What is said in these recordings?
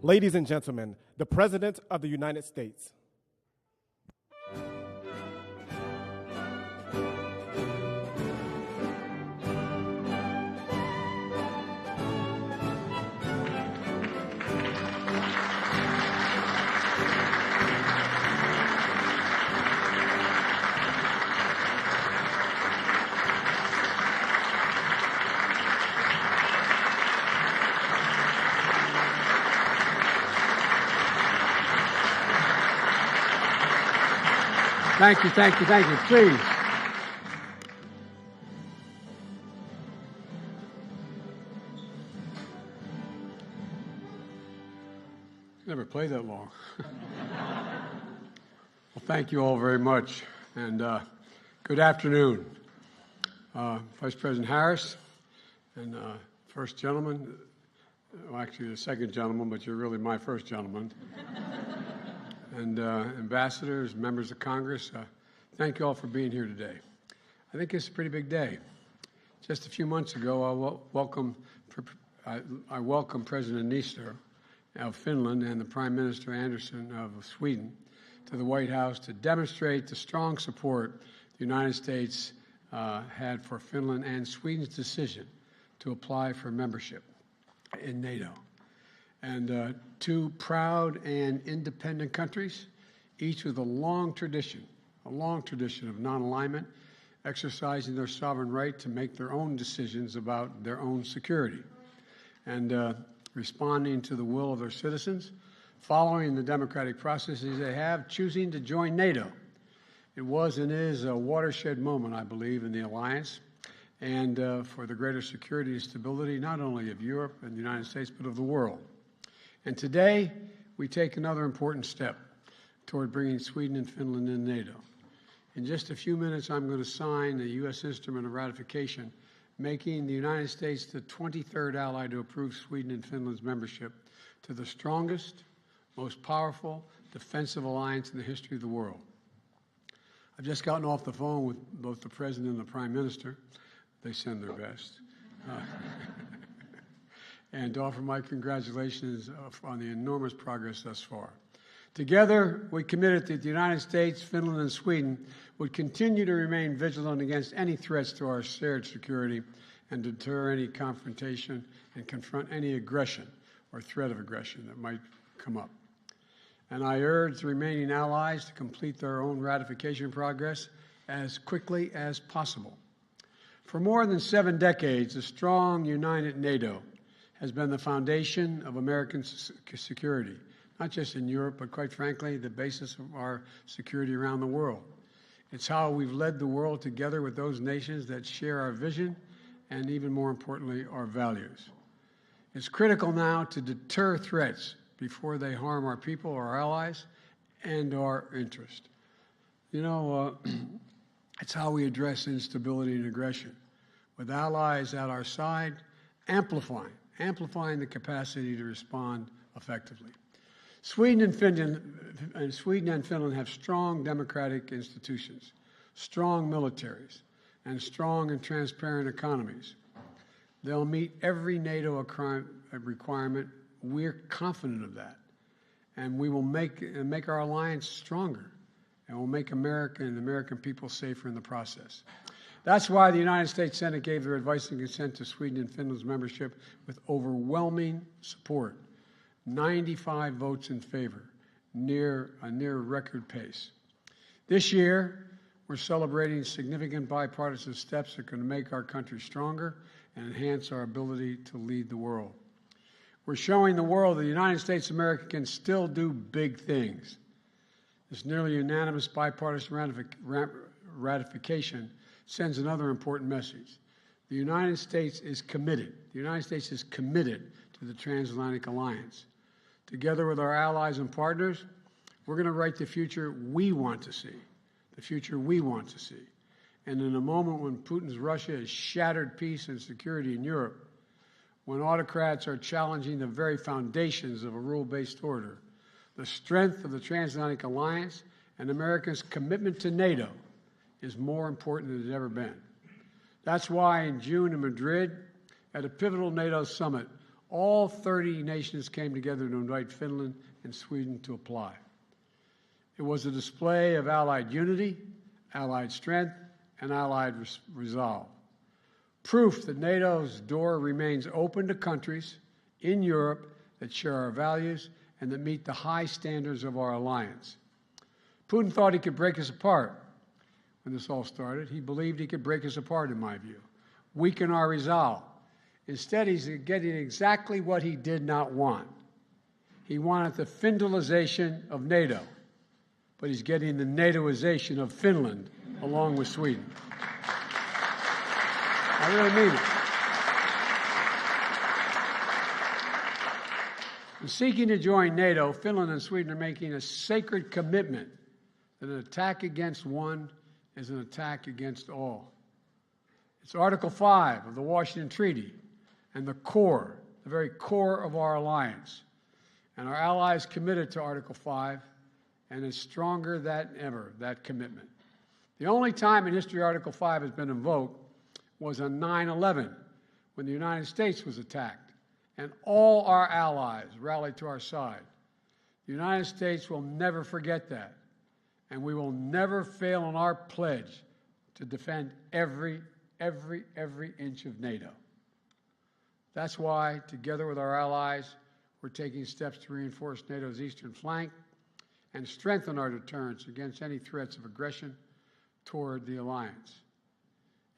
Ladies and gentlemen, the President of the United States. Thank you, thank you, thank you. Please. Never played that long. Well, thank you all very much, and good afternoon. Vice President Harris and first gentleman, well, actually the second gentleman, but you're really my first gentleman. And ambassadors, members of Congress, thank you all for being here today. I think it's a pretty big day. Just a few months ago, I welcomed President Niinistö of Finland and the Prime Minister Andersson of Sweden to the White House to demonstrate the strong support the United States had for Finland and Sweden's decision to apply for membership in NATO. And two proud and independent countries, each with a long tradition of non-alignment, exercising their sovereign right to make their own decisions about their own security, and responding to the will of their citizens, following the democratic processes they have, choosing to join NATO. It was and is a watershed moment, I believe, in the alliance, and for the greater security and stability, not only of Europe and the United States, but of the world. And today, we take another important step toward bringing Sweden and Finland in NATO. In just a few minutes, I'm going to sign the U.S. instrument of ratification, making the United States the 23rd ally to approve Sweden and Finland's membership to the strongest, most powerful defensive alliance in the history of the world. I've just gotten off the phone with both the President and the Prime Minister. They send their best. And to offer my congratulations on the enormous progress thus far. Together, we committed that the United States, Finland, and Sweden would continue to remain vigilant against any threats to our shared security and deter any confrontation and confront any aggression or threat of aggression that might come up. And I urge the remaining allies to complete their own ratification progress as quickly as possible. For more than 7 decades, a strong, united NATO has been the foundation of American security, not just in Europe, but quite frankly, the basis of our security around the world. It's how we've led the world together with those nations that share our vision and, even more importantly, our values. It's critical now to deter threats before they harm our people, our allies, and our interest. You know, it's how we address instability and aggression, with allies at our side, amplifying the capacity to respond effectively. Sweden and Finland have strong democratic institutions, strong militaries, and strong and transparent economies. They'll meet every NATO requirement. We're confident of that, and we will make our alliance stronger, and we'll make America and the American people safer in the process. That's why the United States Senate gave their advice and consent to Sweden and Finland's membership with overwhelming support, 95 votes in favor, a near record pace. This year, we're celebrating significant bipartisan steps that are going to make our country stronger and enhance our ability to lead the world. We're showing the world that the United States of America can still do big things. This nearly unanimous bipartisan ratification sends another important message. The United States is committed. The United States is committed to the transatlantic alliance. Together with our allies and partners, we're going to write the future we want to see, the future we want to see. And in a moment when Putin's Russia has shattered peace and security in Europe, when autocrats are challenging the very foundations of a rule-based order, the strength of the transatlantic alliance and America's commitment to NATO is more important than it's ever been. That's why in June in Madrid, at a pivotal NATO summit, all 30 nations came together to invite Finland and Sweden to apply. It was a display of allied unity, allied strength, and allied resolve. Proof that NATO's door remains open to countries in Europe that share our values and that meet the high standards of our alliance. Putin thought he could break us apart when this all started. He believed he could break us apart, in my view, weaken our resolve. Instead, he's getting exactly what he did not want. He wanted the Finlandization of NATO, but he's getting the NATOization of Finland along with Sweden. I really mean it. In seeking to join NATO, Finland and Sweden are making a sacred commitment that an attack against one is an attack against all. It's Article 5 of the Washington Treaty and the core, the very core of our alliance. And our allies committed to Article 5 and is stronger than ever, that commitment. The only time in history Article 5 has been invoked was on 9/11, when the United States was attacked, and all our allies rallied to our side. The United States will never forget that, and we will never fail in our pledge to defend every inch of NATO. That's why, together with our allies, we're taking steps to reinforce NATO's eastern flank and strengthen our deterrence against any threats of aggression toward the alliance.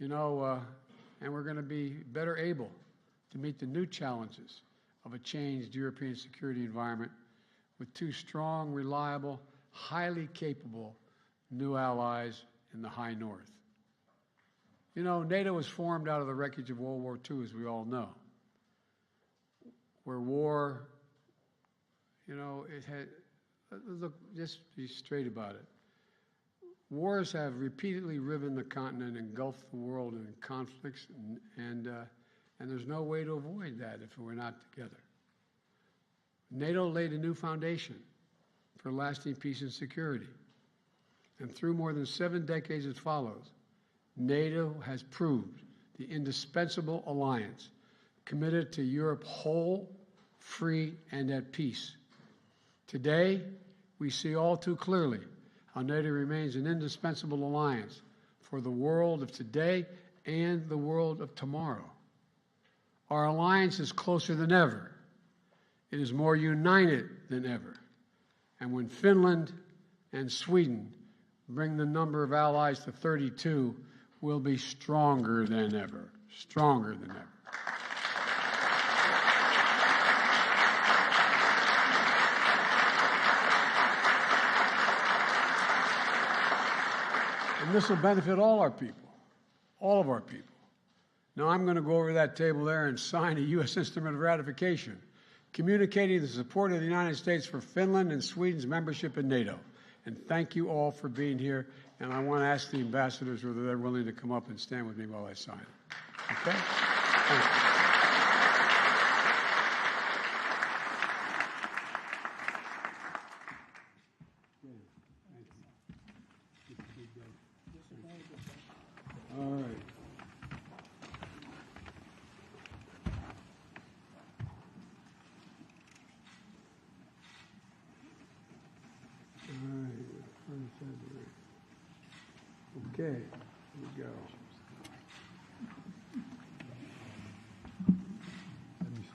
And we're going to be better able to meet the new challenges of a changed European security environment with two strong, reliable, highly capable new allies in the high north. NATO was formed out of the wreckage of World War II, as we all know, where war, it had, look, just be straight about it. Wars have repeatedly riven the continent, engulfed the world in conflicts, and there's no way to avoid that if we're not together. NATO laid a new foundation for lasting peace and security. And through more than 7 decades that follows, NATO has proved the indispensable alliance committed to Europe whole, free, and at peace. Today, we see all too clearly how NATO remains an indispensable alliance for the world of today and the world of tomorrow. Our alliance is closer than ever. It is more united than ever. And when Finland and Sweden bring the number of allies to 32, we'll be stronger than ever. Stronger than ever. And this will benefit all our people, all of our people. Now, I'm going to go over that table there and sign a U.S. instrument of ratification, communicating the support of the United States for Finland and Sweden's membership in NATO. And thank you all for being here. And I want to ask the ambassadors whether they're willing to come up and stand with me while I sign it. Okay? Thank you. All right. Okay, here we go. Let me see.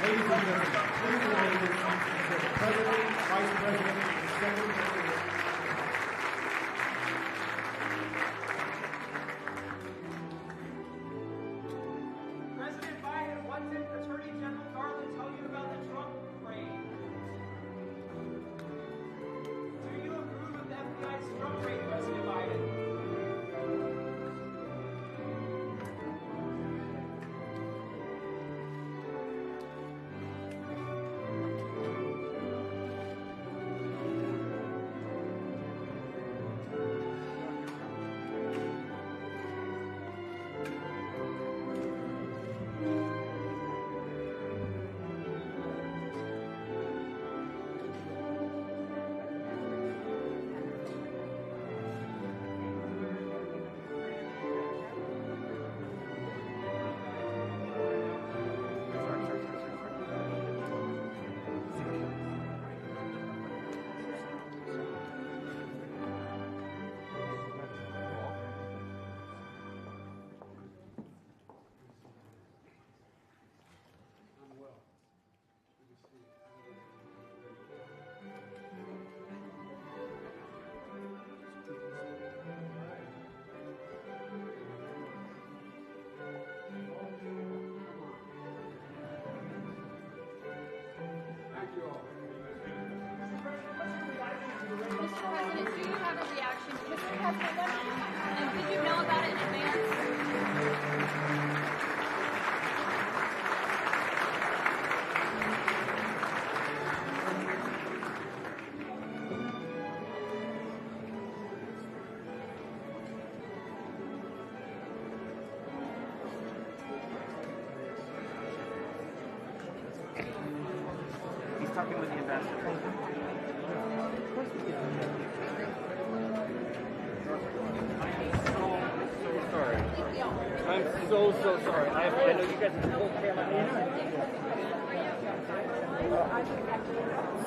Ladies and gentlemen, please welcome the President talking with the ambassador. I'm so sorry. I know you guys are full camera.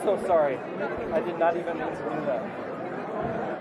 So sorry. I did not even mean to do that.